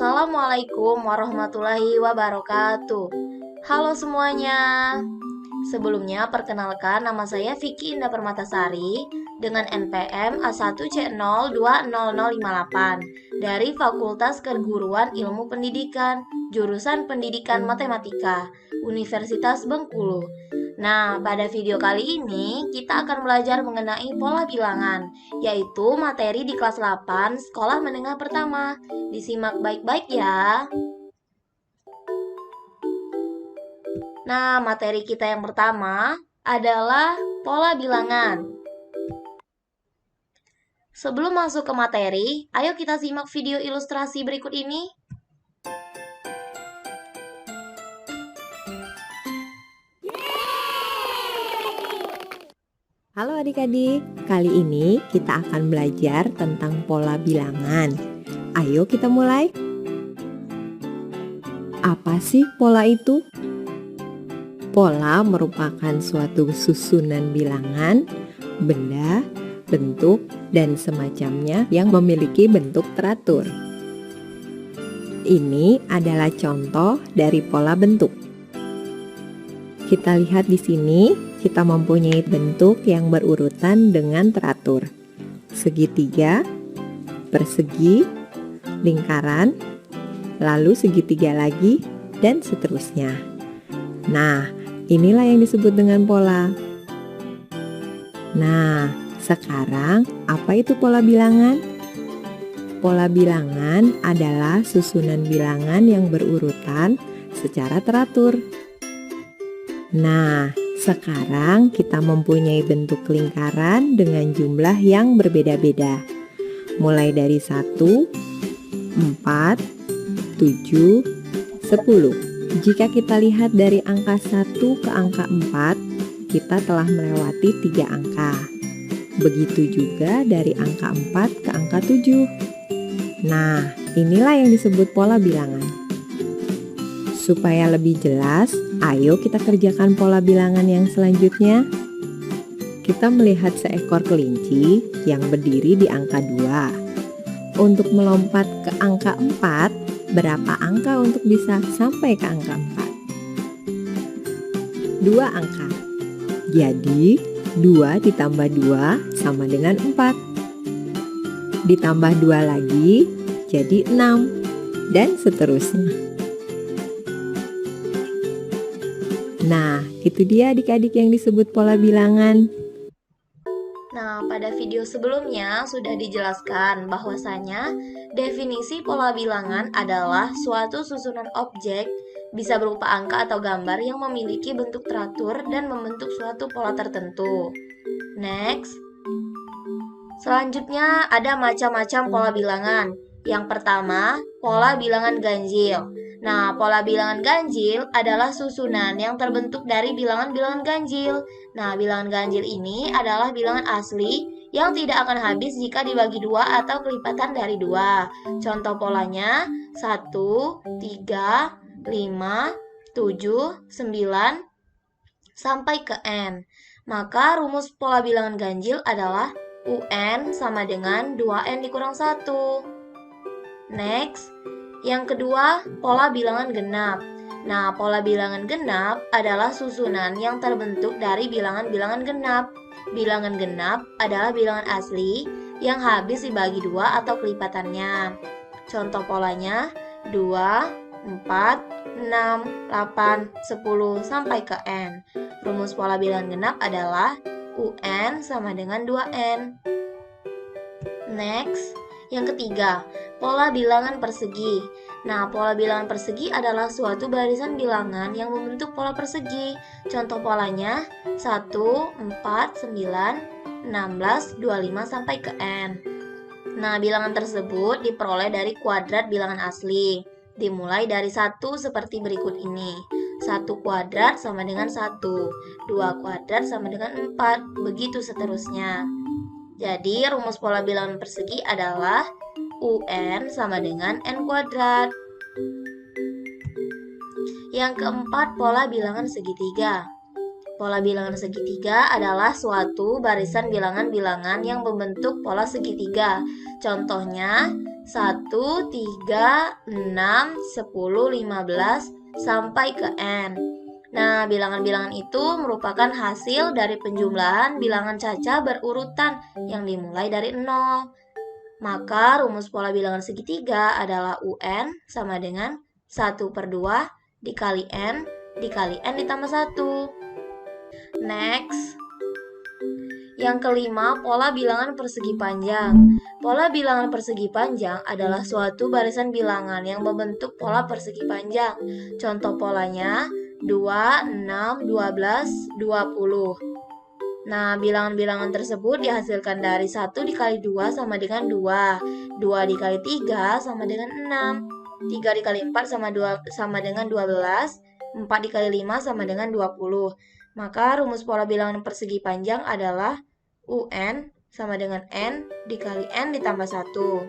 Assalamualaikum warahmatullahi wabarakatuh. Halo semuanya. Sebelumnya perkenalkan, nama saya Vicky Indah Permatasari dengan NPM A1C020058 dari Fakultas Keguruan Ilmu Pendidikan, jurusan Pendidikan Matematika, Universitas Bengkulu. Nah, pada video kali ini kita akan belajar mengenai pola bilangan, yaitu materi di kelas 8 Sekolah Menengah Pertama. Disimak baik-baik ya. Nah, materi kita yang pertama adalah pola bilangan. Sebelum masuk ke materi, ayo kita simak video ilustrasi berikut ini. Halo adik-adik, kali ini kita akan belajar tentang pola bilangan. Ayo kita mulai. Apa sih pola itu? Pola merupakan suatu susunan bilangan, benda, bentuk, dan semacamnya yang memiliki bentuk teratur. Ini adalah contoh dari pola bentuk. Kita lihat di sini, kita mempunyai bentuk yang berurutan dengan teratur. Segitiga, persegi, lingkaran, lalu segitiga lagi, dan seterusnya. Nah, inilah yang disebut dengan pola. Nah, sekarang apa itu pola bilangan? Pola bilangan adalah susunan bilangan yang berurutan secara teratur. Nah, sekarang kita mempunyai bentuk lingkaran dengan jumlah yang berbeda-beda. Mulai dari 1, 4, 7, 10. Jika kita lihat dari angka 1 ke angka 4, kita telah melewati 3 angka. Begitu juga dari angka 4 ke angka 7. Nah, inilah yang disebut pola bilangan. Supaya lebih jelas, ayo kita kerjakan pola bilangan yang selanjutnya. Kita melihat seekor kelinci yang berdiri di angka 2. Untuk melompat ke angka 4, berapa angka untuk bisa sampai ke angka 4? 2 angka. Jadi, 2 ditambah 2 sama dengan 4. Ditambah 2 lagi, jadi 6. Dan seterusnya. Nah, itu dia adik-adik yang disebut pola bilangan. Nah, pada video sebelumnya sudah dijelaskan bahwasanya definisi pola bilangan adalah suatu susunan objek bisa berupa angka atau gambar yang memiliki bentuk teratur dan membentuk suatu pola tertentu. Next. Selanjutnya ada macam-macam pola bilangan. Yang pertama, pola bilangan ganjil. Nah, pola bilangan ganjil adalah susunan yang terbentuk dari bilangan-bilangan ganjil. Nah, bilangan ganjil ini adalah bilangan asli yang tidak akan habis jika dibagi 2 atau kelipatan dari 2. Contoh polanya 1, 3, 5, 7, 9, sampai ke N. Maka rumus pola bilangan ganjil adalah UN sama dengan 2N dikurang 1. Next. Yang kedua, pola bilangan genap. Nah, pola bilangan genap adalah susunan yang terbentuk dari bilangan-bilangan genap. Bilangan genap adalah bilangan asli yang habis dibagi 2 atau kelipatannya. Contoh polanya 2, 4, 6, 8, 10, sampai ke N. Rumus pola bilangan genap adalah UN sama dengan 2N. Next. Yang ketiga, pola bilangan persegi. Nah, pola bilangan persegi adalah suatu barisan bilangan yang membentuk pola persegi. Contoh polanya 1, 4, 9, 16, 25, sampai ke N. Nah, bilangan tersebut diperoleh dari kuadrat bilangan asli. Dimulai dari 1 seperti berikut ini. 1 kuadrat sama dengan 1, 2 kuadrat sama dengan 4, begitu seterusnya. Jadi, rumus pola bilangan persegi adalah UN sama dengan N kuadrat. Yang keempat, pola bilangan segitiga. Pola bilangan segitiga adalah suatu barisan bilangan-bilangan yang membentuk pola segitiga. Contohnya 1, 3, 6, 10, 15, sampai ke N. Nah, bilangan-bilangan itu merupakan hasil dari penjumlahan bilangan caca berurutan yang dimulai dari 0. Maka rumus pola bilangan segitiga adalah UN sama dengan 1/2 dikali N ditambah 1. Next. Yang kelima, pola bilangan persegi panjang. Pola bilangan persegi panjang adalah suatu barisan bilangan yang membentuk pola persegi panjang. Contoh polanya 2, 6, 12, 20. Nah, bilangan-bilangan tersebut dihasilkan dari 1 dikali 2 sama dengan 2. 2 dikali 3 sama dengan 6. 3 dikali 4 sama dengan 12. 4 dikali 5 sama dengan 20. Maka rumus pola bilangan persegi panjang adalah UN sama dengan N dikali N ditambah 1.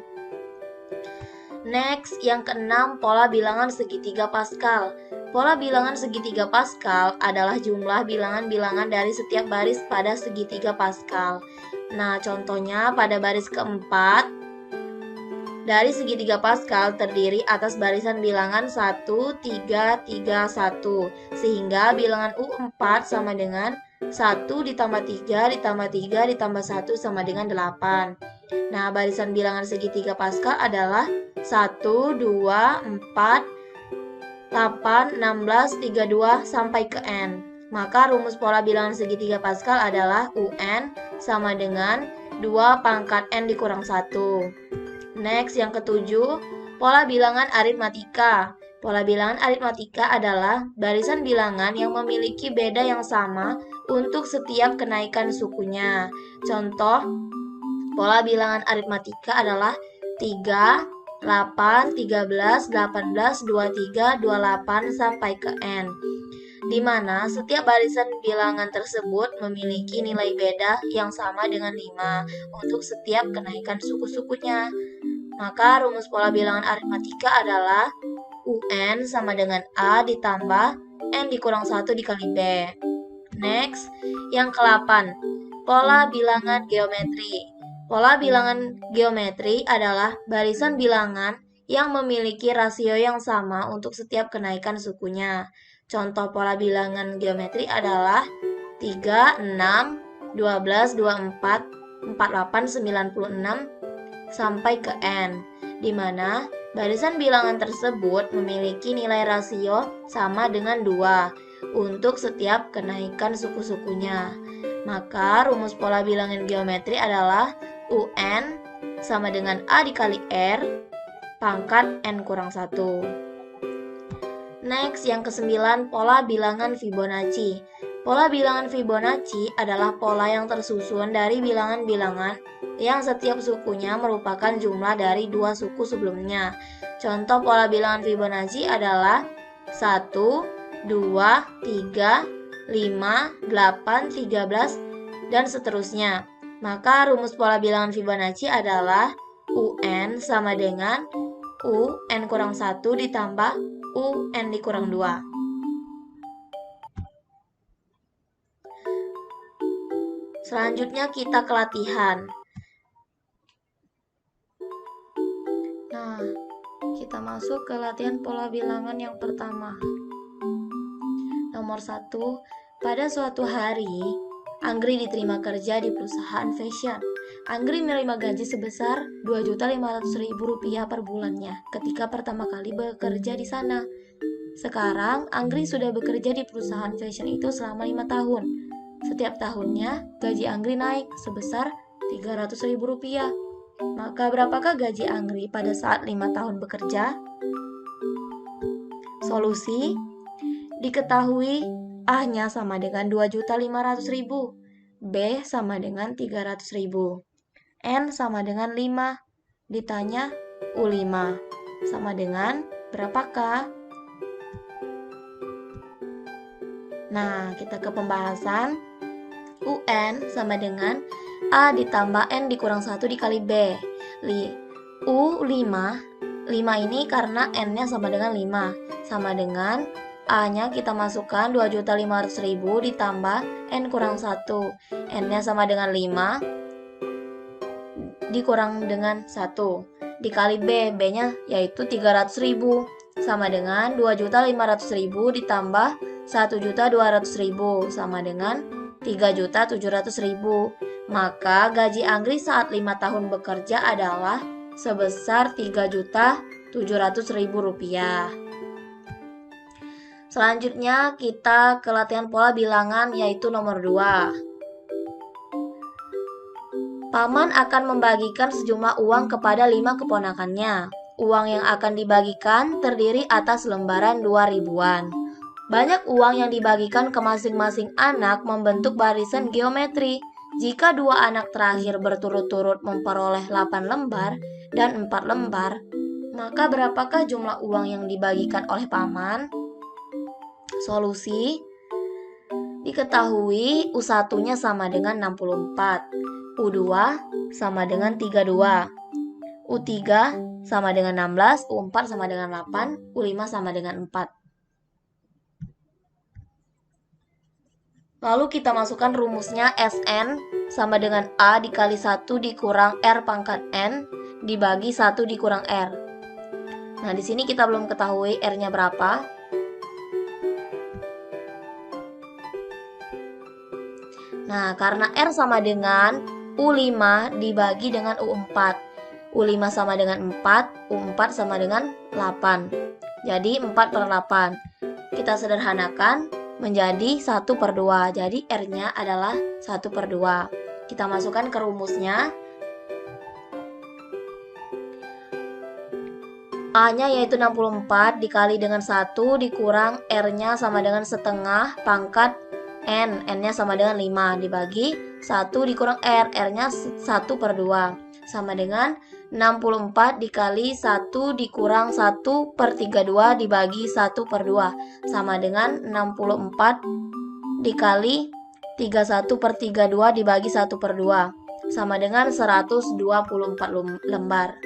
Next, yang keenam, pola bilangan segitiga Pascal. Pola bilangan segitiga Pascal adalah jumlah bilangan-bilangan dari setiap baris pada segitiga Pascal. Nah, contohnya pada baris keempat, dari segitiga Pascal terdiri atas barisan bilangan 1, 3, 3, 1. Sehingga bilangan U4 sama dengan 1 ditambah 3 ditambah 3 ditambah 1 sama dengan 8. Nah, barisan bilangan segitiga Pascal adalah 1, 2, 4, 8, 16, 32 sampai ke N. Maka rumus pola bilangan segitiga Pascal adalah UN sama dengan 2 pangkat N dikurang 1. Next, yang ketujuh, pola bilangan aritmatika. Pola bilangan aritmatika adalah barisan bilangan yang memiliki beda yang sama untuk setiap kenaikan sukunya. Contoh, pola bilangan aritmatika adalah 3, 8, 13, 18, 23, 28 sampai ke N, di mana setiap barisan bilangan tersebut memiliki nilai beda yang sama dengan 5 untuk setiap kenaikan suku-sukunya. Maka rumus pola bilangan aritmatika adalah UN sama dengan A ditambah N dikurang 1 dikali B. Next, yang ke-8, pola bilangan geometri. Pola bilangan geometri adalah barisan bilangan yang memiliki rasio yang sama untuk setiap kenaikan sukunya. Contoh pola bilangan geometri adalah 3, 6, 12, 24, 48, 96, sampai ke N, di mana barisan bilangan tersebut memiliki nilai rasio sama dengan 2 untuk setiap kenaikan suku-sukunya. Maka rumus pola bilangan geometri adalah UN sama dengan A dikali R pangkat N kurang 1. Next, yang ke-9, pola bilangan Fibonacci. Pola bilangan Fibonacci adalah pola yang tersusun dari bilangan-bilangan yang setiap sukunya merupakan jumlah dari 2 suku sebelumnya. Contoh pola bilangan Fibonacci adalah 1, 2, 3, 5, 8, 13, dan seterusnya. Maka rumus pola bilangan Fibonacci adalah UN sama dengan U N kurang 1 ditambah U N dikurang 2. Selanjutnya kita ke latihan. Nah, kita masuk ke latihan pola bilangan yang pertama. Nomor 1, pada suatu hari, Anggri diterima kerja di perusahaan fashion. Anggri menerima gaji sebesar Rp2.500.000 per bulannya ketika pertama kali bekerja di sana. Sekarang, Anggri sudah bekerja di perusahaan fashion itu selama 5 tahun. Setiap tahunnya, gaji Anggri naik sebesar Rp300.000. Maka berapakah gaji Anggri pada saat 5 tahun bekerja? Solusi, diketahui A-nya sama dengan Rp2.500.000, B sama dengan Rp300.000, N sama dengan 5, ditanya U5 sama dengan berapakah? Nah, kita ke pembahasan. UN sama dengan A ditambah N dikurang 1 dikali B. U5, 5 ini karena N-nya sama dengan 5, sama dengan A-nya kita masukkan Rp2.500.000 ditambah N kurang 1. N-nya sama dengan 5 dikurang dengan 1, dikali B, B-nya yaitu 300.000 sama dengan 2.500.000 ditambah 1.200.000 sama dengan 3.700.000. Maka gaji Anggri saat 5 tahun bekerja adalah sebesar 3.700.000 rupiah. Selanjutnya kita ke latihan pola bilangan yaitu nomor 2. Paman akan membagikan sejumlah uang kepada 5 keponakannya. Uang yang akan dibagikan terdiri atas lembaran 2 ribuan. Banyak uang yang dibagikan ke masing-masing anak membentuk barisan geometri. Jika 2 anak terakhir berturut-turut memperoleh 8 lembar dan 4 lembar, maka berapakah jumlah uang yang dibagikan oleh paman? Solusi: diketahui U1-nya sama dengan 64, U2 sama dengan 32, U3 sama dengan 16, U4 sama dengan 8, U5 sama dengan 4. Lalu kita masukkan rumusnya Sn sama dengan A dikali 1 dikurang R pangkat N dibagi 1 dikurang R. Nah, di sini kita belum ketahui R-nya berapa. Nah, karena R sama dengan U5 dibagi dengan U4. U5 sama dengan 4, U4 sama dengan 8. Jadi 4/8. Kita sederhanakan menjadi 1/2. Jadi R-nya adalah 1/2. Kita masukkan ke rumusnya. A-nya yaitu 64 dikali dengan 1 dikurang R-nya sama dengan setengah pangkat N, N-nya sama dengan 5 dibagi 1 dikurang R, R-nya 1/2 sama dengan 64 dikali 1 dikurang 1/32 dibagi 1/2 sama dengan 64 dikali 31/32 dibagi 1/2 sama dengan 124 lembar.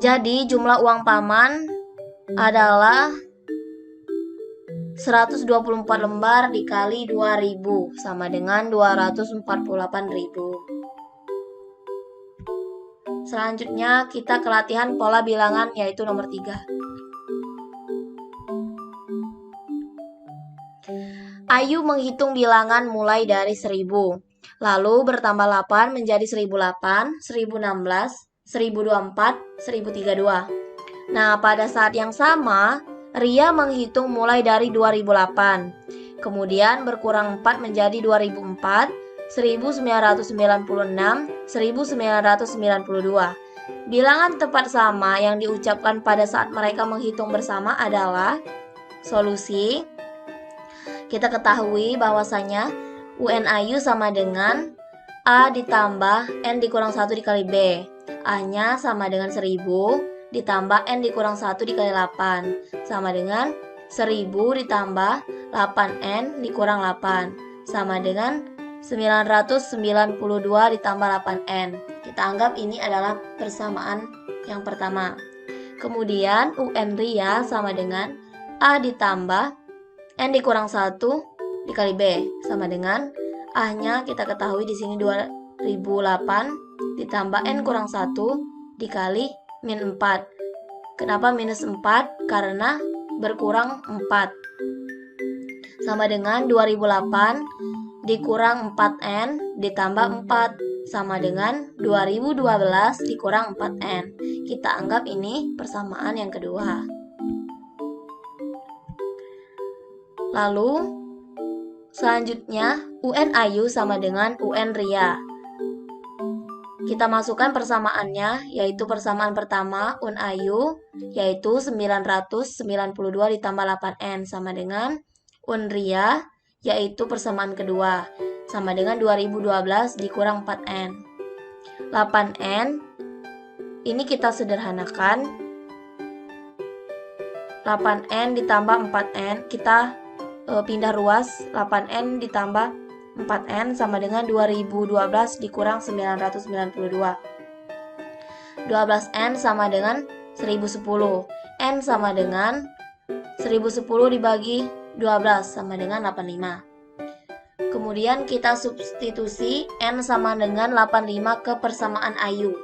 Jadi jumlah uang paman adalah 124 lembar dikali 2000 sama dengan 248.000. Selanjutnya kita ke latihan pola bilangan yaitu nomor 3. Ayu menghitung bilangan mulai dari 1000, lalu bertambah 8 menjadi 1008, 1016, 1024, 1032. Nah, pada saat yang sama Ria menghitung mulai dari 2008, kemudian berkurang 4 menjadi 2004, 1996, 1992. Bilangan tepat sama yang diucapkan pada saat mereka menghitung bersama adalah solusi. Kita ketahui bahwasanya UN Ayu sama dengan A ditambah N dikurang 1 dikali B. A-nya sama dengan 1000 ditambah N dikurang 1 dikali 8 sama dengan 1000 ditambah 8N dikurang 8 sama dengan 992 ditambah 8N. Kita anggap ini adalah persamaan yang pertama. Kemudian UN Ria sama dengan A ditambah N dikurang 1 dikali B sama dengan A-nya kita ketahui di sini 2008 ditambah N kurang 1 dikali min 4. Kenapa minus 4? Karena berkurang 4. Sama dengan 2008 dikurang 4N ditambah 4 sama dengan 2012 dikurang 4N. Kita anggap ini persamaan yang kedua. Lalu selanjutnya UN Ayu sama dengan UN Ria. Kita masukkan persamaannya, yaitu persamaan pertama UN Ayu yaitu 992 ditambah 8N sama dengan UN Ria yaitu persamaan kedua sama dengan 2012 dikurang 4N. 8N ini kita sederhanakan. 8N ditambah 4N kita pindah ruas. 8N ditambah 4N sama dengan 2012 dikurang 992. 12N sama dengan 1010. N sama dengan 1010 dibagi 12 sama dengan 85. Kemudian kita substitusi N sama dengan 85 ke persamaan Ayu.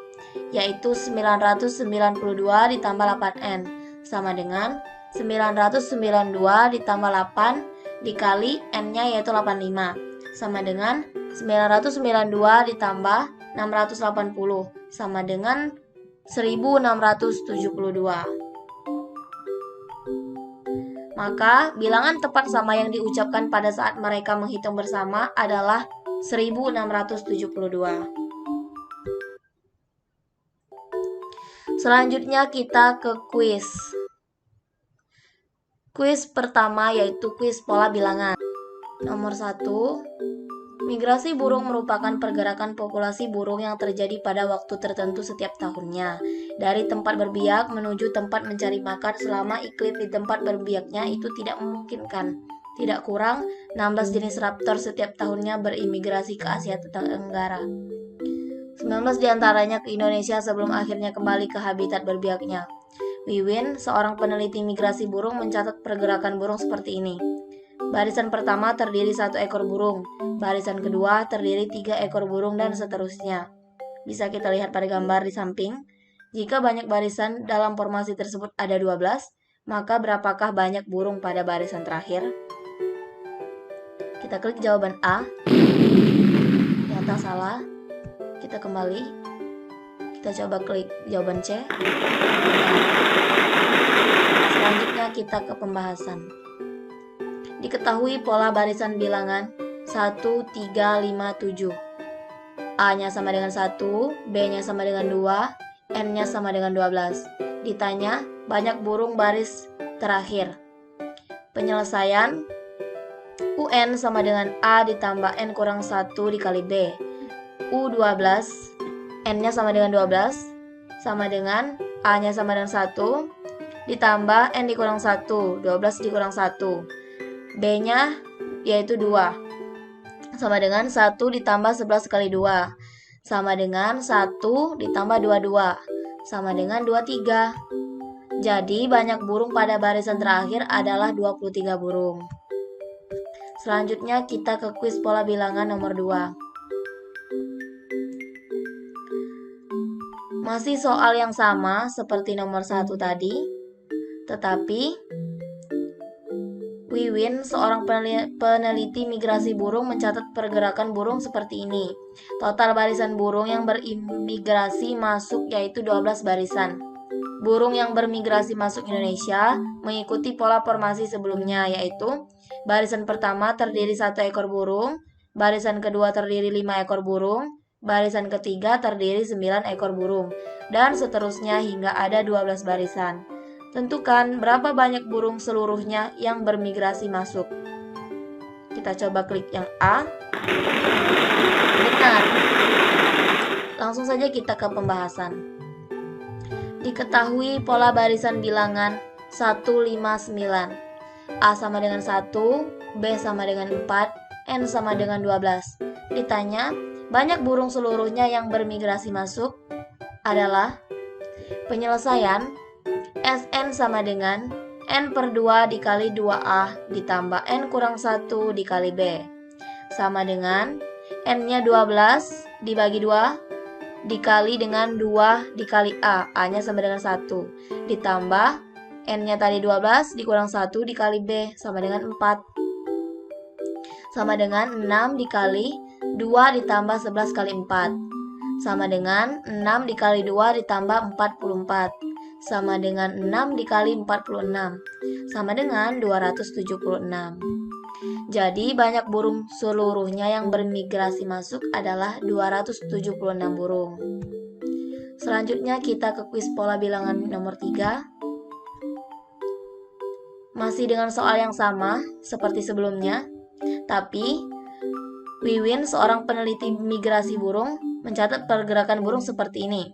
yaitu 992 ditambah 8N, sama dengan 992 ditambah 8 dikali N-nya yaitu 85, sama dengan 992 ditambah 680, sama dengan 1672. Maka bilangan tepat sama yang diucapkan pada saat mereka menghitung bersama adalah 1672. Selanjutnya kita ke kuis. Kuis pertama yaitu kuis pola bilangan. Nomor 1, migrasi burung merupakan pergerakan populasi burung yang terjadi pada waktu tertentu setiap tahunnya, dari tempat berbiak menuju tempat mencari makan selama iklim di tempat berbiaknya itu tidak memungkinkan. Tidak kurang 16 jenis raptor setiap tahunnya berimigrasi ke Asia Tenggara. 19 diantaranya ke Indonesia sebelum akhirnya kembali ke habitat berbiaknya. Wiwin, seorang peneliti migrasi burung, mencatat pergerakan burung seperti ini. Barisan pertama terdiri 1 ekor burung, barisan kedua terdiri 3 ekor burung, dan seterusnya. Bisa kita lihat pada gambar di samping. Jika banyak barisan dalam formasi tersebut ada 12, maka berapakah banyak burung pada barisan terakhir? Kita klik jawaban A. Ternyata salah. Kita kembali. Kita coba klik jawaban C. Selanjutnya kita ke pembahasan. Diketahui pola barisan bilangan 1, 3, 5, 7. A-nya sama dengan 1, B-nya sama dengan 2, N-nya sama dengan 12. Ditanya, banyak burung baris terakhir. Penyelesaian, UN sama dengan A ditambah N kurang 1 dikali B. U12, N-nya sama dengan 12, sama dengan A-nya sama dengan 1, ditambah N dikurang 1, 12 dikurang 1. B-nya yaitu 2, sama dengan 1 ditambah 11 kali 2, sama dengan 1 ditambah 22, sama dengan 23. Jadi banyak burung pada barisan terakhir adalah 23 burung. Selanjutnya kita ke kuis pola bilangan nomor 2. Masih soal yang sama seperti nomor 1 tadi, tetapi Wiwin, seorang peneliti migrasi burung, mencatat pergerakan burung seperti ini. Total barisan burung yang berimigrasi masuk yaitu 12 barisan. Burung yang bermigrasi masuk Indonesia mengikuti pola formasi sebelumnya, yaitu barisan pertama terdiri 1 ekor burung, barisan kedua terdiri 5 ekor burung, barisan ketiga terdiri 9 ekor burung, dan seterusnya hingga ada 12 barisan. Tentukan berapa banyak burung seluruhnya yang bermigrasi masuk. Kita coba klik yang A. Benar. Langsung saja kita ke pembahasan. Diketahui pola barisan bilangan 159. A sama dengan 1, B sama dengan 4, N sama dengan 12. Ditanya, banyak burung seluruhnya yang bermigrasi masuk adalah penyelesaian. Sn sama dengan N per 2 dikali 2A ditambah N kurang 1 dikali B, sama dengan N-nya 12 dibagi 2 dikali dengan 2 dikali A, A-nya sama dengan 1, ditambah N-nya tadi 12 dikurang 1 dikali B, sama dengan 4, sama dengan 6 dikali 2 ditambah 11 kali 4, sama dengan 6 dikali 2 ditambah 44, sama dengan 6 dikali 46, sama dengan 276. Jadi banyak burung seluruhnya yang bermigrasi masuk adalah 276 burung. Selanjutnya kita ke kuis pola bilangan nomor 3. Masih dengan soal yang sama seperti sebelumnya, tapi Wiwin, seorang peneliti migrasi burung, mencatat pergerakan burung seperti ini.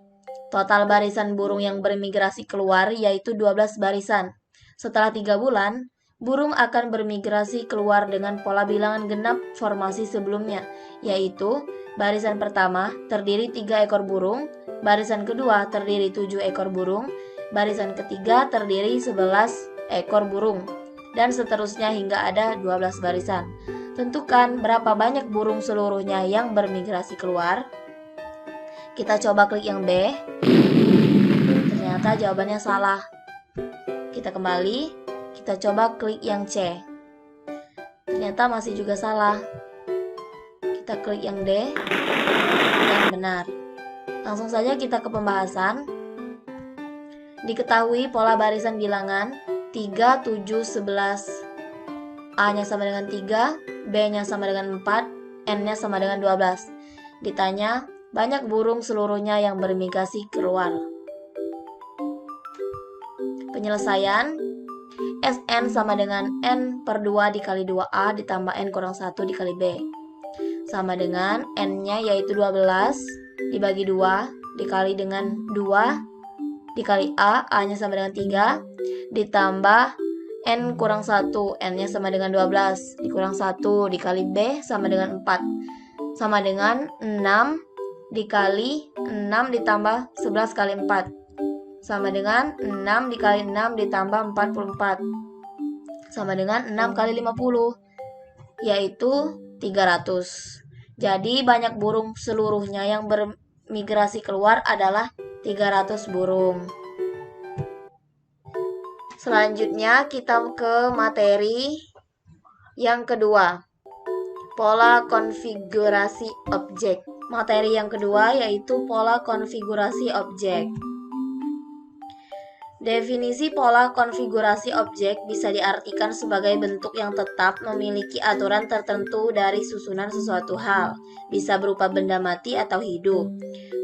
Total barisan burung yang bermigrasi keluar yaitu 12 barisan. Setelah 3 bulan, burung akan bermigrasi keluar dengan pola bilangan genap formasi sebelumnya, yaitu barisan pertama terdiri 3 ekor burung, barisan kedua terdiri 7 ekor burung, barisan ketiga terdiri 11 ekor burung, dan seterusnya hingga ada 12 barisan. Tentukan berapa banyak burung seluruhnya yang bermigrasi keluar. Kita coba klik yang B. Ternyata jawabannya salah. Kita kembali, kita coba klik yang C. Ternyata masih juga salah. Kita klik yang D dan benar. Langsung saja kita ke pembahasan. Diketahui pola barisan bilangan 3, 7, 11. A-nya sama dengan 3, B-nya sama dengan 4, N-nya sama dengan 12. Ditanya, banyak burung seluruhnya yang bermigrasi keluar. Penyelesaian, Sn sama dengan N per 2 dikali 2A ditambah N kurang 1 dikali B. Sama dengan N-nya yaitu 12 dibagi 2 dikali dengan 2 dikali A, A-nya sama dengan 3 ditambah N kurang 1, N-nya sama dengan 12 dikurang 1 dikali B sama dengan 4 sama dengan 6 dikali 6 ditambah 11 kali 4 sama dengan 6 dikali 6 ditambah 44 sama dengan 6 kali 50 yaitu 300. Jadi banyak burung seluruhnya yang bermigrasi keluar adalah 300 burung. Selanjutnya kita ke materi yang kedua, pola konfigurasi objek. Materi yang kedua yaitu pola konfigurasi objek. Definisi pola konfigurasi objek bisa diartikan sebagai bentuk yang tetap memiliki aturan tertentu dari susunan sesuatu hal, bisa berupa benda mati atau hidup.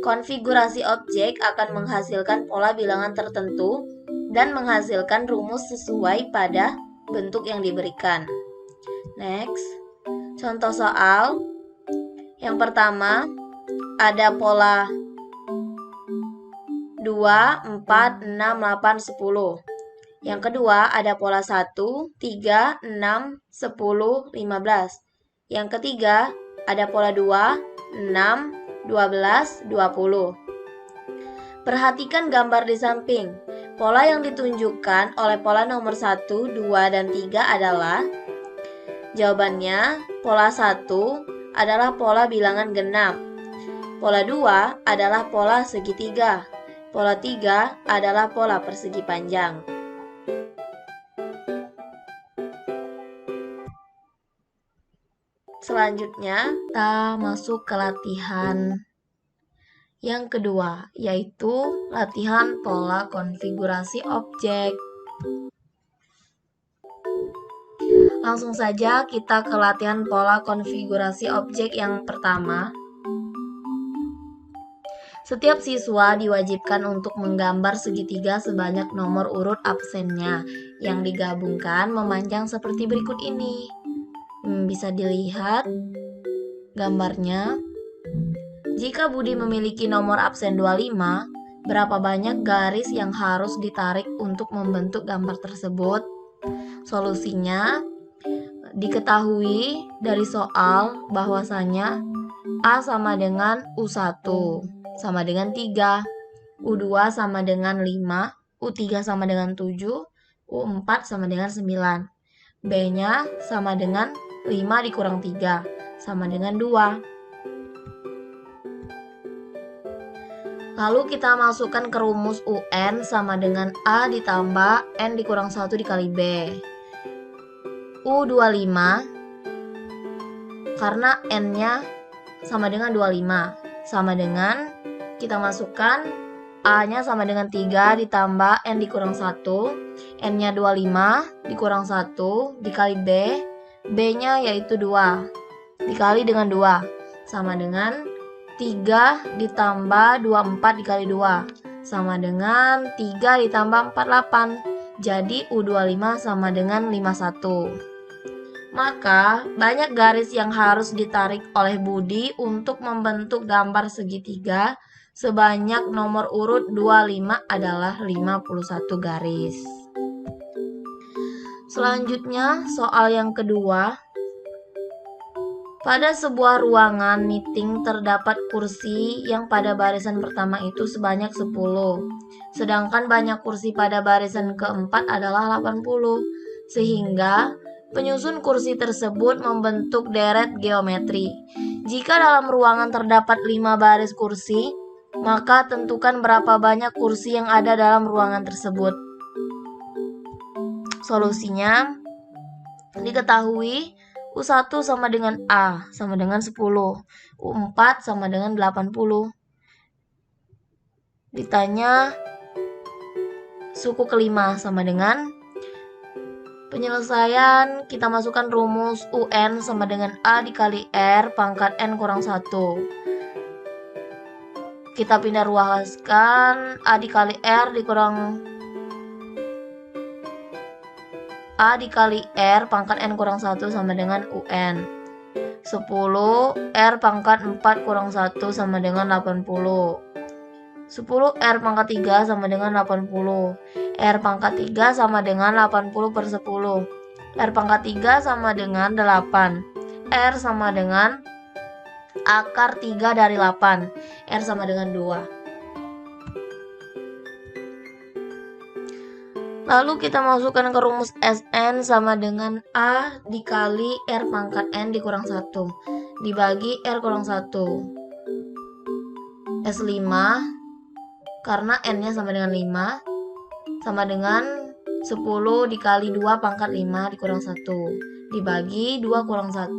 Konfigurasi objek akan menghasilkan pola bilangan tertentu dan menghasilkan rumus sesuai pada bentuk yang diberikan. Next, contoh soal. Yang pertama, ada pola 2, 4, 6, 8, 10. Yang kedua, ada pola 1, 3, 6, 10, 15. Yang ketiga, ada pola 2, 6, 12, 20. Perhatikan gambar di samping. Pola yang ditunjukkan oleh pola nomor 1, 2, dan 3 adalah, jawabannya, pola 1 adalah pola bilangan genap. Pola 2 adalah pola segitiga. Pola 3 adalah pola persegi panjang. Selanjutnya, kita masuk ke latihan yang kedua, yaitu latihan pola konfigurasi objek. Langsung saja kita ke latihan pola konfigurasi objek yang pertama. Setiap siswa diwajibkan untuk menggambar segitiga sebanyak nomor urut absennya yang digabungkan memanjang seperti berikut ini. Bisa dilihat gambarnya. Jika Budi memiliki nomor absen 25, berapa banyak garis yang harus ditarik untuk membentuk gambar tersebut? Solusinya diketahui dari soal bahwasanya A sama dengan U1 sama dengan 3, U2 sama dengan 5, U3 sama dengan 7, U4 sama dengan 9. B-nya sama dengan 5 dikurang 3 sama dengan 2. Lalu kita masukkan ke rumus UN sama dengan A ditambah N dikurang 1 dikali B. U25 karena N-nya sama dengan 25 sama dengan, kita masukkan A-nya sama dengan 3 ditambah N dikurang 1, N-nya 25 dikurang 1 dikali B, B-nya yaitu 2 dikali dengan 2 sama dengan 3 ditambah 24 dikali 2 sama dengan 3 ditambah 48. Jadi U25 sama dengan 51. Maka banyak garis yang harus ditarik oleh Budi untuk membentuk gambar segitiga sebanyak nomor urut 25 adalah 51 garis. Selanjutnya soal yang kedua. Pada sebuah ruangan meeting terdapat kursi yang pada barisan pertama itu sebanyak 10, sedangkan banyak kursi pada barisan keempat adalah 80, sehingga penyusun kursi tersebut membentuk deret geometri. Jika dalam ruangan terdapat 5 baris kursi, Maka tentukan berapa banyak kursi yang ada dalam ruangan tersebut. Solusinya diketahui U1 sama dengan A sama dengan 10, U4 sama dengan 80. Ditanya suku kelima sama dengan penyelesaian, kita masukkan rumus UN sama dengan A dikali R pangkat N kurang 1. Kita pindah ruaskan, A dikali R dikurang A dikali R pangkat N kurang 1 sama dengan UN. 10 R pangkat 4 kurang 1 sama dengan 80. 10 R pangkat 3 sama dengan 80. R pangkat 3 sama dengan 80 per 10. R pangkat 3 sama dengan 8. R sama dengan akar 3 dari 8. R sama dengan 2. Lalu kita masukkan ke rumus Sn sama dengan A dikali R pangkat N dikurang 1 dibagi R kurang 1. S5 karena N-nya sama dengan 5 sama dengan 10 dikali 2 pangkat 5 dikurang 1 dibagi 2 kurang 1.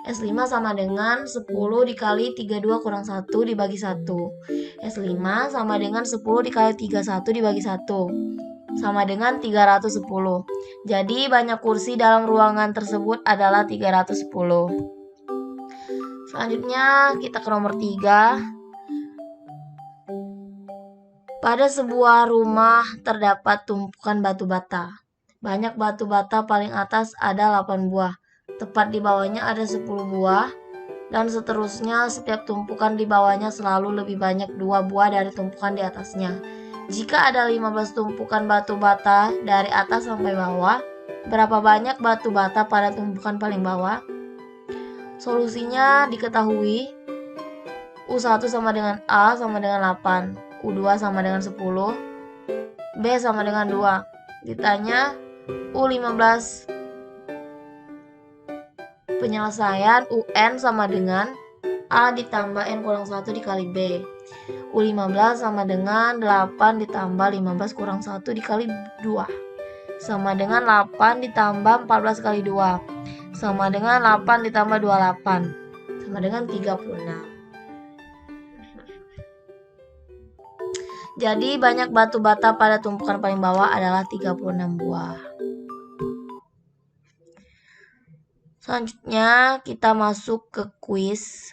S5 sama dengan 10 dikali 32 kurang 1 dibagi 1. S5 sama dengan 10 dikali 31 dibagi 1 sama dengan 310. Jadi banyak kursi dalam ruangan tersebut adalah 310. Selanjutnya kita ke nomor 3. Pada sebuah rumah terdapat tumpukan batu bata. Banyak batu bata paling atas ada 8 buah. Tepat di bawahnya ada 10 buah. Dan seterusnya setiap tumpukan di bawahnya selalu lebih banyak 2 buah dari tumpukan di atasnya. Jika ada 15 tumpukan batu bata dari atas sampai bawah, berapa banyak batu bata pada tumpukan paling bawah? Solusinya diketahui. U1 sama dengan A sama dengan 8. U2 sama dengan 10, B sama dengan 2. Ditanya U15. Penyelesaian UN sama dengan A ditambah N kurang 1 dikali B. U15 sama dengan 8 ditambah 15 kurang 1 dikali 2 sama dengan 8 ditambah 14 kali 2 sama dengan 8 ditambah 28 sama dengan 36. Jadi banyak batu bata pada tumpukan paling bawah adalah 36 buah. Selanjutnya kita masuk ke kuis.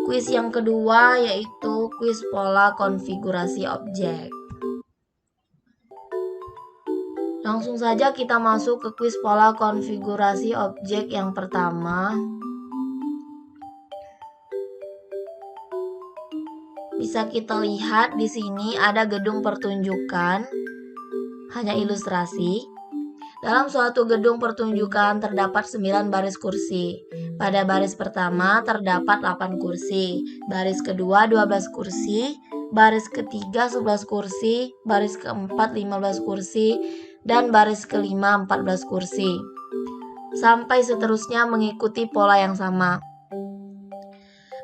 Kuis yang kedua yaitu kuis pola konfigurasi objek. Langsung saja kita masuk ke kuis pola konfigurasi objek yang pertama. Bisa kita lihat di sini ada gedung pertunjukan, hanya ilustrasi. Dalam suatu gedung pertunjukan terdapat 9 baris kursi. Pada baris pertama terdapat 8 kursi, baris kedua 12 kursi, baris ketiga 11 kursi, baris keempat 15 kursi, dan baris kelima 14 kursi. Sampai seterusnya mengikuti pola yang sama.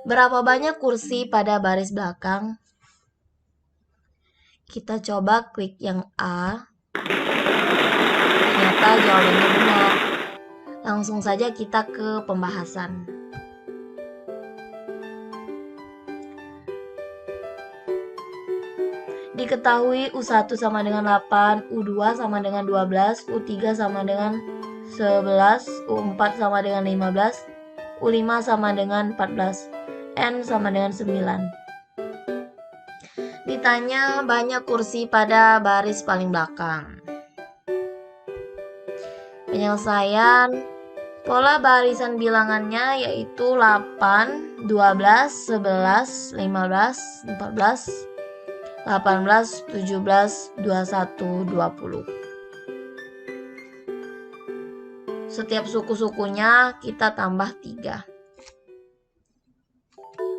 Berapa banyak kursi pada baris belakang? Kita coba klik yang A. Ternyata jawabannya benar. Langsung saja kita ke pembahasan. Diketahui U1 sama dengan 8, U2 sama dengan 12, U3 sama dengan 11, U4 sama dengan 15, U5 sama dengan 14. N sama dengan 9. Ditanya banyak kursi pada baris paling belakang. Penyelesaian pola barisan bilangannya yaitu 8, 12, 11, 15, 14, 18, 17, 21, 20. Setiap suku-sukunya kita tambah 3.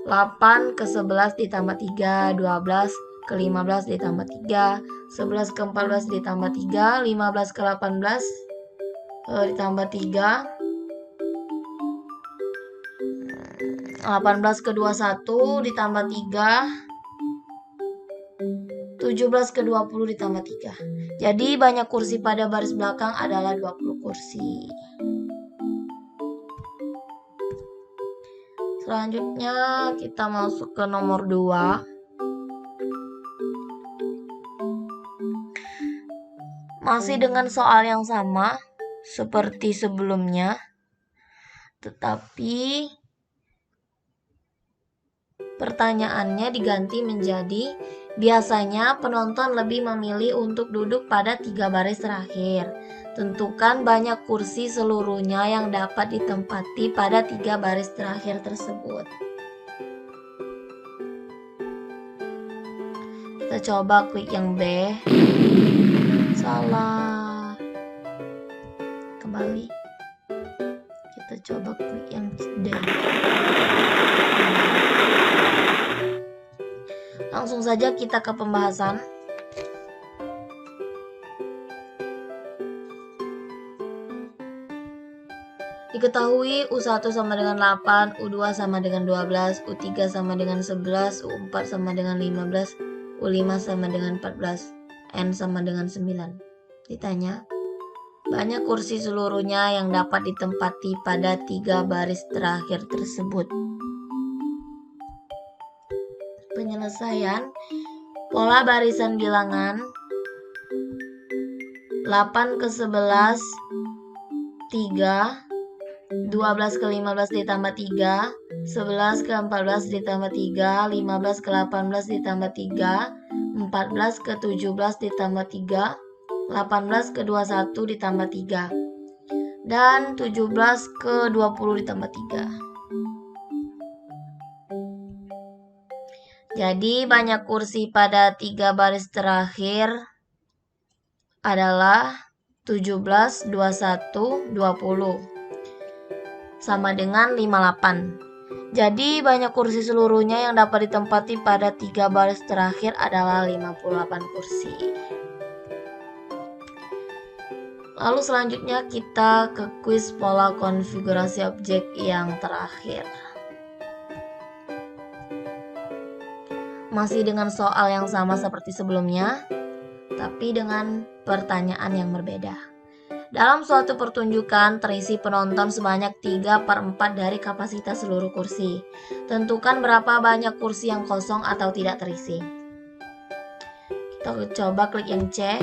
8 ke 11 ditambah 3, 12 ke 15 ditambah 3, 11 ke 14 ditambah 3, 15 ke 18 ditambah 3, 18 ke 21 ditambah 3, 17 ke 20 ditambah 3. Jadi banyak kursi pada baris belakang adalah 20 kursi. Selanjutnya kita masuk ke nomor 2. Masih dengan soal yang sama seperti sebelumnya, tetapi pertanyaannya diganti menjadi biasanya penonton lebih memilih untuk duduk pada 3 baris terakhir. Tentukan banyak kursi seluruhnya yang dapat ditempati pada 3 baris terakhir tersebut. Kita coba klik yang B. Salah. Kembali. Kita coba klik yang D. Langsung saja kita ke pembahasan. Diketahui U1 sama dengan 8, U2 sama dengan 12, U3 sama dengan 11, U4 sama dengan 15, U5 sama dengan 14, N sama dengan 9. Ditanya, banyak kursi seluruhnya yang dapat ditempati pada 3 baris terakhir tersebut. Penyelesaian pola barisan bilangan 8 ke 11 3, 12 ke 15 ditambah 3, 11 ke 14 ditambah 3, 15 ke 18 ditambah 3, 14 ke 17 ditambah 3, 18 ke 21 ditambah 3, dan 17 ke 20 ditambah 3. Jadi banyak kursi pada 3 baris terakhir adalah 17, 21, 20 sama dengan 58. Jadi banyak kursi seluruhnya yang dapat ditempati pada 3 baris terakhir adalah 58 kursi. Lalu selanjutnya kita ke kuis pola konfigurasi objek yang terakhir. Masih dengan soal yang sama seperti sebelumnya, tapi dengan pertanyaan yang berbeda. Dalam suatu pertunjukan terisi penonton sebanyak 3/4 dari kapasitas seluruh kursi. Tentukan berapa banyak kursi yang kosong atau tidak terisi. Kita coba klik yang C.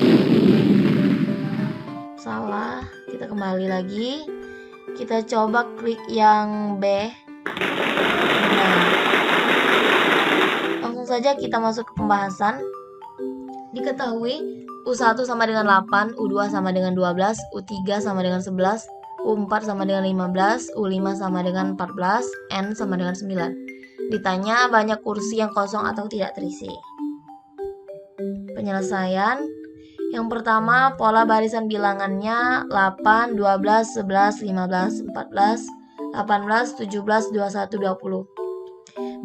Salah, kita kembali lagi. Kita coba klik yang B. Nah, langsung saja kita masuk ke pembahasan. Diketahui U1 sama dengan 8, U2 sama dengan 12, U3 sama dengan 11, U4 sama dengan 15, U5 sama dengan 14, N sama dengan 9. Ditanya banyak kursi yang kosong atau tidak terisi. Penyelesaian. Yang pertama, pola barisan bilangannya 8, 12, 11, 15, 14, 18, 17, 21, 20.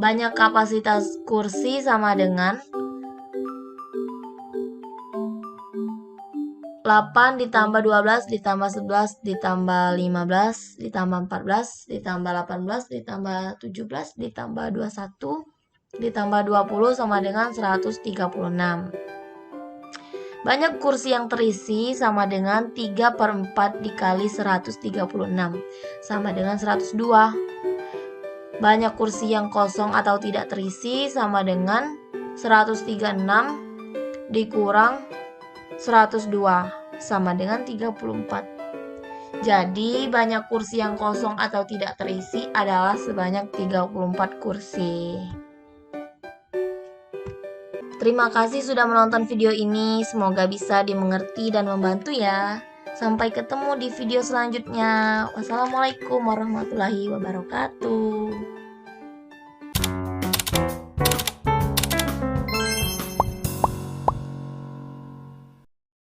Banyak kapasitas kursi sama dengan 8 ditambah 12 ditambah 11 ditambah 15 ditambah 14 ditambah 18 ditambah 17 ditambah 21 ditambah 20 sama dengan 136. Banyak kursi yang terisi sama dengan 3/4 dikali 136 sama dengan 102. Banyak kursi yang kosong atau tidak terisi sama dengan 136 dikurang 102 sama dengan 34. Jadi banyak kursi yang kosong atau tidak terisi adalah sebanyak 34 kursi. Terima kasih sudah menonton video ini, semoga bisa dimengerti dan membantu ya. Sampai ketemu di video selanjutnya. Wassalamualaikum warahmatullahi wabarakatuh.